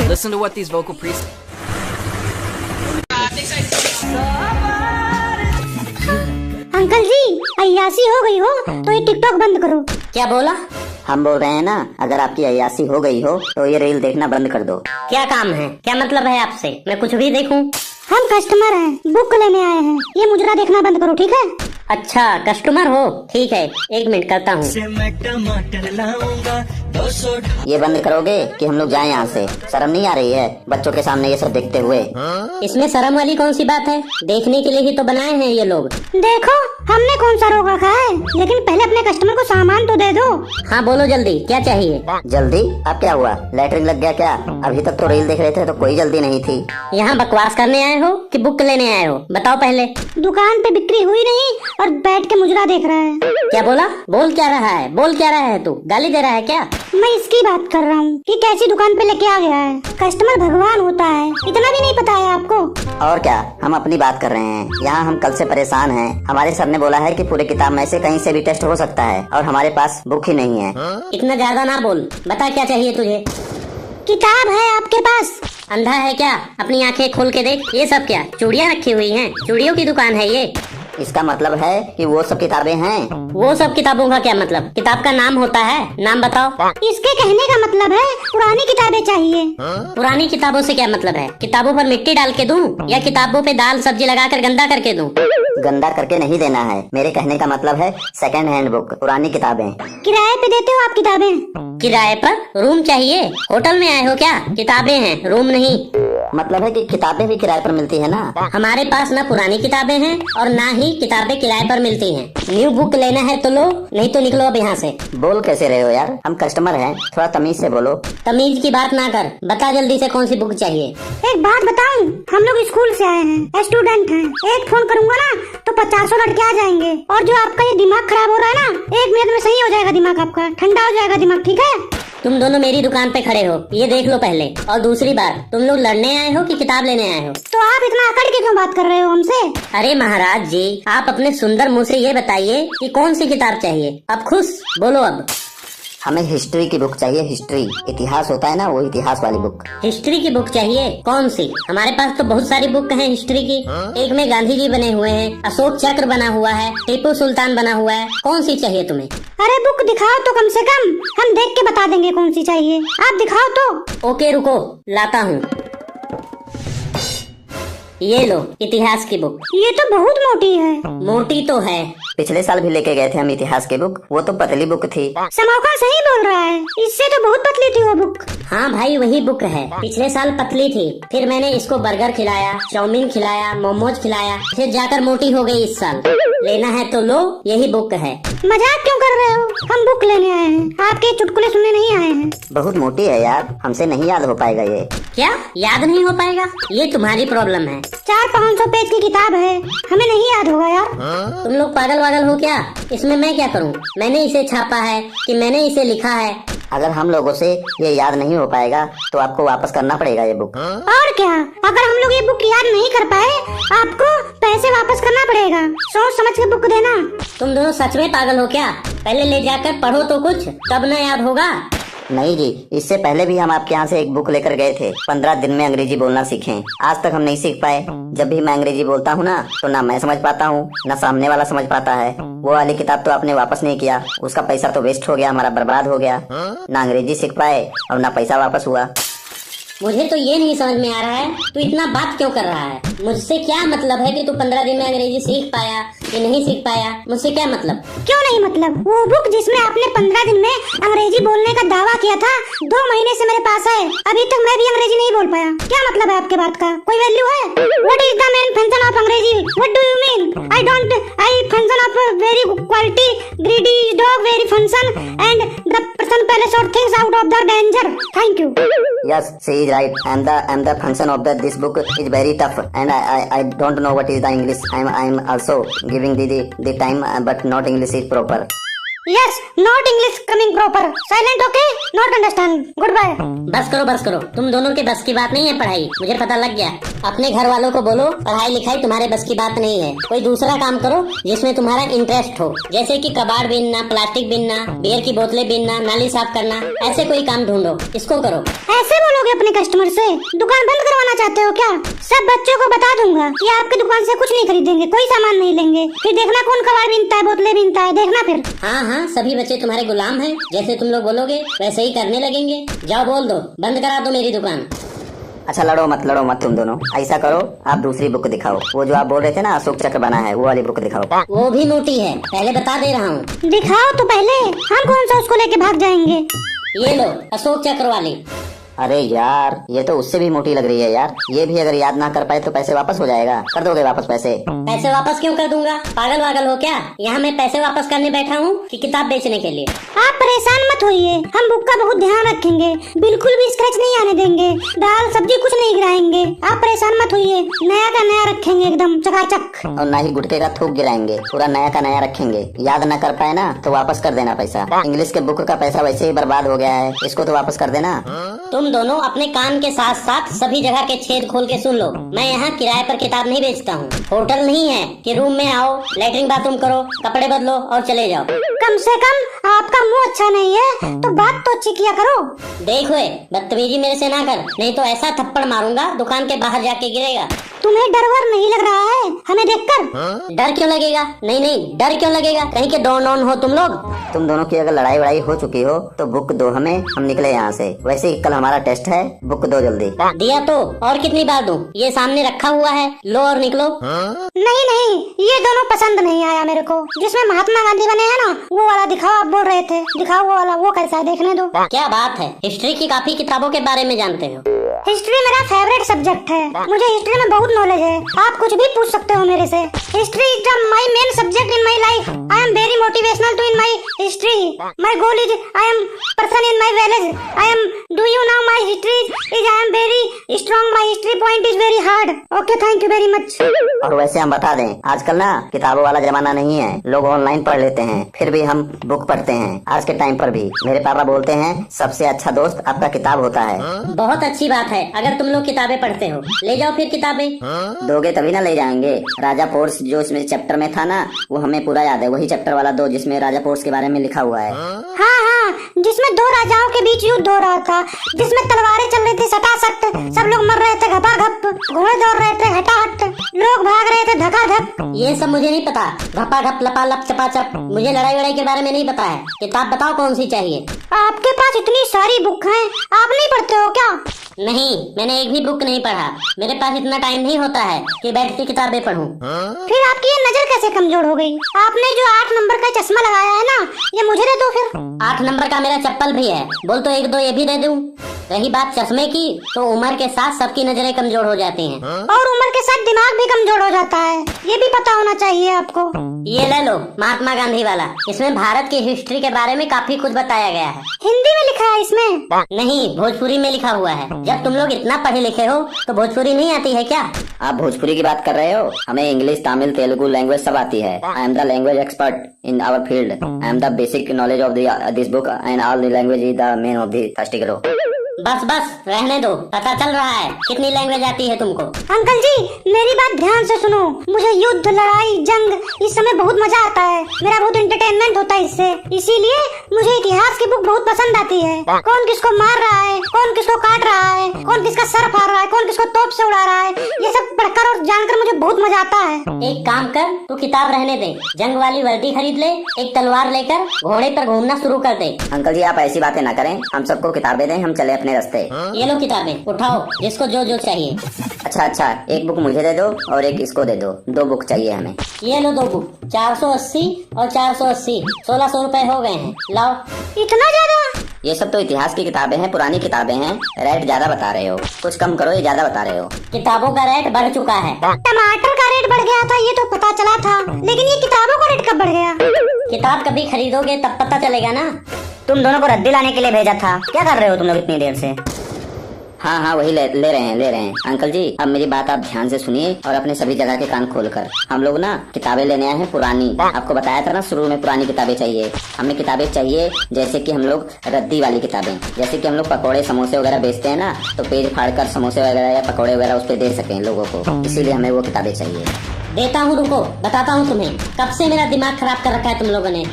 Listen to what these vocal priests. Uncle ji, अय्यासी हो गई हो तो ये टिकटॉक बंद करो। क्या बोला? हम बोल रहे हैं ना, अगर आपकी अय्यासी हो गई हो तो ये रील देखना बंद कर दो। क्या काम है? क्या मतलब है आपसे? मैं कुछ भी देखूं? हम कस्टमर हैं, बुक लेने आए हैं, ये मुजरा देखना बंद करो, ठीक है? अच्छा, कस्टमर हो? ठीक है, 1 मिनट करता हूँ। ये बंद करोगे कि हम लोग जाएं यहाँ से? शर्म नहीं आ रही है बच्चों के सामने ये सब देखते हुए? इसमें शर्म वाली कौन सी बात है? देखने के लिए ही तो बनाए हैं ये लोग। देखो, हमने कौन सा रोक रखा है, लेकिन पहले अपने कस्टमर को सामान तो दे दो। हाँ बोलो जल्दी, क्या चाहिए? जल्दी? अब क्या हुआ, लैटरिन लग गया क्या? अभी तक तो रील देख रहे थे तो कोई जल्दी नहीं थी। यहाँ बकवास करने आए हो कि बुक लेने आए हो? बताओ पहले। दुकान पे बिक्री हुई नहीं और बैठ के मुजरा देख रहा है। क्या बोला? बोल क्या रहा है? बोल क्या रहा है तू? गाली दे रहा है क्या? मैं इसकी बात कर रहा हूँ कि कैसी दुकान पे लेके आ गया है। कस्टमर भगवान होता है, इतना भी नहीं पता है आपको? और क्या, हम अपनी बात कर रहे हैं। यहाँ हम कल से परेशान हैं। हमारे सर ने बोला है कि पूरे किताब में से कहीं से भी टेस्ट हो सकता है और हमारे पास बुक ही नहीं है। इतना ज्यादा ना बोल, बता क्या चाहिए तुझे? किताब है आपके पास? अंधा है क्या? अपनी आंखें खोल के देख। ये सब क्या चूड़ियाँ रखी हुई हैं? चूड़ियों की दुकान है ये? इसका मतलब है कि वो सब किताबें हैं। वो सब किताबों का क्या मतलब? किताब का नाम होता है, नाम बताओ। इसके कहने का मतलब है पुरानी किताबें चाहिए। पुरानी किताबों से क्या मतलब है? किताबों पर मिट्टी डाल के दूं या किताबों पे दाल सब्जी लगाकर गंदा करके दूं? गंदा करके नहीं देना है, मेरे कहने का मतलब है सेकंड हैंड बुक, पुरानी किताबें। किराए पे देते हो आप किताबें? किराए पर? रूम चाहिए? होटल में आए हो क्या? किताबें हैं, रूम नहीं। मतलब है कि किताबें भी किराए पर मिलती है ना? हमारे पास ना पुरानी किताबें हैं और ना ही किताबें किराए पर मिलती हैं। न्यू बुक लेना है तो लो, नहीं तो निकलो अब यहाँ से। बोल कैसे रहे हो यार, हम कस्टमर हैं, थोड़ा तमीज से बोलो। तमीज की बात ना कर, बता जल्दी से कौन सी बुक चाहिए। एक बात बताऊं, हम लोग स्कूल से आए हैं, स्टूडेंट हैं। एक फोन करूंगा ना तो 50 लड़के आ जाएंगे। और जो आपका ये दिमाग खराब हो रहा है ना, 1 मिनट में सही हो जाएगा दिमाग, आपका ठंडा हो जाएगा दिमाग, ठीक है? तुम दोनों मेरी दुकान पे खड़े हो, ये देख लो पहले। और दूसरी बात, तुम लोग लड़ने आए हो कि किताब लेने आए हो? तो आप इतना अकड़ के क्यों बात कर रहे हो हमसे? अरे महाराज जी, आप अपने सुंदर मुंह से ये बताइए कि कौन सी किताब चाहिए। अब खुश बोलो अब। हमें हिस्ट्री की बुक चाहिए, हिस्ट्री, इतिहास होता है ना, वो इतिहास वाली बुक। हिस्ट्री की बुक चाहिए? कौन सी? हमारे पास तो बहुत सारी बुक हैं हिस्ट्री की। एक में गांधी जी बने हुए हैं, अशोक चक्र बना हुआ है, टीपू सुल्तान बना हुआ है। कौन सी चाहिए तुम्हें? अरे बुक दिखाओ तो कम से कम, हम देख के बता देंगे कौन सी चाहिए। आप दिखाओ तो। ओके रुको, लाता हूँ। ये लो इतिहास की बुक। ये तो बहुत मोटी है। मोटी तो है। पिछले साल भी लेके गए थे हम इतिहास की बुक, वो तो पतली बुक थी। समौखा सही बोल रहा है, इससे तो बहुत पतली थी वो बुक। हाँ भाई वही बुक है, पिछले साल पतली थी, फिर मैंने इसको बर्गर खिलाया, चाउमीन खिलाया, मोमोज खिलाया, फिर जाकर मोटी हो गई इस साल। लेना है तो लो, यही बुक है। मजाक क्यों कर रहे हो? हम बुक लेने आए हैं, आपके चुटकुले सुनने नहीं आए हैं। बहुत मोटी है यार, हमसे नहीं याद हो पाएगा ये। क्या याद नहीं हो पाएगा? ये तुम्हारी प्रॉब्लम है। 400-500 पेज की किताब है, हमें नहीं याद होगा यार। तुम लोग पागल वागल हो क्या? इसमें मैं क्या करूं? मैंने इसे छापा है कि मैंने इसे लिखा है? अगर हम लोगों से ये याद नहीं हो पाएगा तो आपको वापस करना पड़ेगा ये बुक। और क्या, अगर हम लोग ये बुक याद नहीं कर पाए, आपको पैसे वापस करना पड़ेगा। सोच समझ के बुक देना। तुम दोनों सच में पागल हो क्या? पहले ले जाकर पढ़ो तो कुछ, तब न याद होगा। नहीं जी, इससे पहले भी हम आपके यहाँ से एक बुक लेकर गए थे, 15 दिन में अंग्रेजी बोलना सीखें। आज तक हम नहीं सीख पाए। जब भी मैं अंग्रेजी बोलता हूँ ना, तो ना मैं समझ पाता हूँ ना सामने वाला समझ पाता है। वो वाली किताब तो आपने वापस नहीं किया, उसका पैसा तो वेस्ट हो गया, हमारा बर्बाद हो गया। ना अंग्रेजी सीख पाए और ना पैसा वापस हुआ। मुझे तो ये नहीं समझ में आ रहा है, तू इतना बात क्यों कर रहा है? मुझसे क्या मतलब है कि तू 15 दिन में अंग्रेजी सीख पाया कि नहीं सीख पाया? मुझसे क्या मतलब? क्यों नहीं मतलब? वो बुक जिसमें आपने 15 दिन में अंग्रेजी बोलने का दावा किया था, 2 महीने से मेरे पास है, अभी तक मैं भी अंग्रेजी नहीं बोल पाया। क्या मतलब है आपके बात का? कोई वैल्यू है? What is the main function of अंग्रेजी? What do you mean? I function of very quality, greedy dog very function and the person पहले sort things out of the danger. Thank you. Yes, she is right. And the function of this book is very tough, and I don't know what is the English. I'm also giving the time, but not English is proper. Yes, not English coming proper, silent okay, not understand, good bye. बस करो, तुम दोनों के बस की बात नहीं है पढ़ाई, मुझे पता लग गया। अपने घर वालों को बोलो पढ़ाई लिखाई तुम्हारे बस की बात नहीं है, कोई दूसरा काम करो जिसमें तुम्हारा इंटरेस्ट हो, जैसे कि कबाड़ बीनना, प्लास्टिक बीनना, बियर की बोतलें बीनना, नाली साफ करना, ऐसे कोई काम ढूंढो, इसको करो। ऐसे बोलोगे अपने कस्टमर से? दुकान बंद करवाना चाहते हो क्या? सब बच्चों को बता दूंगा कि आपकी दुकान से कुछ नहीं खरीदेंगे, कोई सामान नहीं लेंगे, फिर देखना कौन कबाड़ बीनता है, बोतलें बीनता है, देखना फिर। हाँ, सभी बच्चे तुम्हारे गुलाम हैं, जैसे तुम लोग बोलोगे वैसे ही करने लगेंगे। जाओ बोल दो, बंद करा दो मेरी दुकान। अच्छा लड़ो मत तुम दोनों। ऐसा करो, आप दूसरी बुक दिखाओ। वो जो आप बोल रहे थे ना अशोक चक्र बना है, वो वाली बुक दिखाओ। वो भी मोटी है, पहले बता दे रहा हूँ। दिखाओ तो पहले, हम कौन सा उसको लेके भाग जाएंगे। ये लो, अशोक चक्र वाली। अरे यार, ये तो उससे भी मोटी लग रही है यार। ये भी अगर याद ना कर पाए तो पैसे वापस हो जाएगा। कर दोगे वापस पैसे? पैसे वापस क्यों कर दूंगा? पागल हो क्या? यहाँ मैं पैसे वापस करने बैठा हूँ कि किताब बेचने के लिए? आप परेशान मत होइए, हम बुक का बहुत ध्यान रखेंगे, बिल्कुल भी स्क्रैच नहीं आने देंगे, दाल सब्जी कुछ नहीं गिराएंगे। आप परेशान मत होइए, नया का नया रखेंगे एकदम चकाचक। और ना ही गुटके का थूक गिराएंगे, पूरा नया का नया रखेंगे। याद न कर पाए ना तो वापस कर देना पैसा। इंग्लिश के बुक का पैसा वैसे ही बर्बाद हो गया है, इसको तो वापस कर देना। तुम दोनों अपने कान के साथ साथ सभी जगह के छेद खोल के सुन लो। मैं यहाँ किराए पर किताब नहीं बेचता हूँ। होटल नहीं है कि रूम में आओ, लेटरिन बाथरूम करो, कपड़े बदलो और चले जाओ। कम से कम आपका मुंह अच्छा नहीं है तो बात तो अच्छी किया करो। देखो बदतमीजी मेरे से ना कर, नहीं तो ऐसा थप्पड़ मारूंगा दुकान के बाहर जाके गिरेगा। तुम्हें डर वर नहीं लग रहा है हमें देखकर? डर क्यों लगेगा? नहीं, डर क्यों लगेगा? कहीं के डॉन हो तुम लोग? तुम दोनों की अगर लड़ाई वड़ाई हो चुकी हो तो बुक दो हमें, हम निकले यहाँ से। वैसे ही कल हमारा टेस्ट है, बुक दो जल्दी। दिया तो और कितनी बार दूं? ये सामने रखा हुआ है, लो और निकलो। नहीं, ये दोनों पसंद नहीं आया मेरे को। जिसमें महात्मा गांधी बने हैं ना, वो वाला दिखाओ। आप बोल रहे थे दिखाओ वो वाला, वो कैसा है देखने दो। क्या बात है, हिस्ट्री की काफी किताबों के बारे में जानते हो? हिस्ट्री मेरा फेवरेट सब्जेक्ट है, मुझे हिस्ट्री में बहुत नॉलेज है। आप कुछ भी पूछ सकते हो मेरे से। History is my main subject in my life. I am very motivational to in my history. My goal is I am person in my village. I am do you know my history is I am very strong. My history point is very hard. Okay, thank you very much. और वैसे हम बता दें, आजकल ना किताबों वाला जमाना नहीं है, लोग ऑनलाइन पढ़ लेते हैं, फिर भी हम बुक पढ़ते हैं। आज के टाइम पर भी मेरे पापा बोलते हैं सबसे अच्छा दोस्त आपका किताब होता है। बहुत अच्छी बात है, अगर तुम लोग किताबें पढ़ते हो। ले जाओ फिर किताबें। दोगे तभी ना ले जाएंगे। राजा पोर्स जो इसमें चैप्टर में था ना, वो हमें पूरा याद है। वही चैप्टर वाला दो जिसमें राजा पोर्स के बारे में लिखा हुआ है। हाँ, जिसमें दो राजाओं के बीच युद्ध हो रहा था, जिसमें तलवारें चल रही थी सटासट, सब लोग मर रहे थे घपाघप, घोड़े दौड़ रहे थे हटाहट, लोग भाग रहे थे धकाधक। ये सब मुझे नहीं पता, घपाघप लपालप चपाचप, मुझे लड़ाई वड़ाई के बारे में नहीं पता है। किताब बताओ कौन सी चाहिए? आपके पास इतनी सारी बुक हैं, आप नहीं पढ़ते हो क्या? नहीं, मैंने एक भी बुक नहीं पढ़ा। मेरे पास इतना टाइम नहीं होता है कि बैठ के किताबें पढूं। फिर आपकी ये नजर कैसे कमजोर हो गई? आपने जो 8 नंबर का चश्मा लगाया है ना, ये मुझे दे दो फिर। 8 नंबर का मेरा चप्पल भी है, बोल तो 1-2 ये भी दे दूं। रही बात चश्मे की, तो उम्र के साथ सबकी नजरें कमजोर हो जाती हैं। और उम्र के साथ दिमाग भी कमजोर हो जाता है, ये भी पता होना चाहिए आपको। ये ले लो, महात्मा गांधी वाला। इसमें भारत की हिस्ट्री के बारे में काफी कुछ बताया गया है। हिंदी में लिखा है इसमें? नहीं, भोजपुरी में लिखा हुआ है। जब तुम लोग इतना पढ़े लिखे हो तो भोजपुरी नहीं आती है क्या? आप भोजपुरी की बात कर रहे हो? हमें इंग्लिश, तमिल, तेलुगु लैंग्वेज सब आती है। I am the language expert in our field. I am the basic knowledge of this book and all the language is the main of the thirsty grow. बस रहने दो, पता चल रहा है कितनी लैंग्वेज आती है तुमको। अंकल जी, मेरी बात ध्यान से सुनो। मुझे युद्ध, लड़ाई, जंग इस समय बहुत मजा आता है, मेरा बहुत एंटरटेनमेंट होता है इससे। इसीलिए मुझे इतिहास की बुक बहुत पसंद आती है। कौन किसको मार रहा है, कौन किसको काट रहा है, कौन किसका सर फाड़ रहा है, कौन किसको तोप से उड़ा रहा है, ये सब पढ़कर और जानकर मुझे बहुत मजा आता है। एक काम कर, तू किताब रहने दे, जंग वाली वर्दी खरीद ले, एक तलवार लेकर घोड़े पर घूमना शुरू कर दे। अंकल जी आप ऐसी बातें ना करें, हम सबको किताबें दें, हम चले अपने रास्ते। ये लो किताबें, उठाओ जिसको जो जो चाहिए। अच्छा, एक बुक मुझे दे दो और एक इसको दे दो। 2 बुक चाहिए हमें। ये लो 2 बुक, 480 और 480, 1600 रुपए हो गए हैं। लाओ। इतना ज्यादा? ये सब तो इतिहास की किताबें हैं, पुरानी किताबें हैं, रेट ज्यादा बता रहे हो। कुछ कम करो, ये ज्यादा बता रहे हो। किताबों का रेट बढ़ चुका है। टमाटर का रेट बढ़ गया था ये तो पता चला था, लेकिन ये किताबों का रेट कब बढ़ गया? किताब कभी खरीदोगे तब पता चलेगा ना। तुम दोनों को रद्दी लाने के लिए भेजा था, क्या कर रहे हो तुम लोग इतनी देर से? हाँ हाँ वही ले रहे हैं अंकल जी। अब मेरी बात आप ध्यान से सुनिए और अपने सभी जगह के कान खोलकर। हम लोग ना किताबें लेने आए हैं पुरानी। आपको बताया था ना शुरू में पुरानी किताबें चाहिए। हमें किताबें चाहिए जैसे कि हम लोग रद्दी वाली किताबें, जैसे कि हम लोग पकौड़े समोसे वगैरह बेचते हैं ना, तो पेज फाड़कर समोसे वगैरह या पकौड़े वगैरह उस पे दे सकें लोगों को, इसीलिए हमें वो किताबें चाहिए। देता हूँ, रुको बताता हूँ तुम्हें। कब से मेरा दिमाग खराब कर रखा है तुम लोगों ने।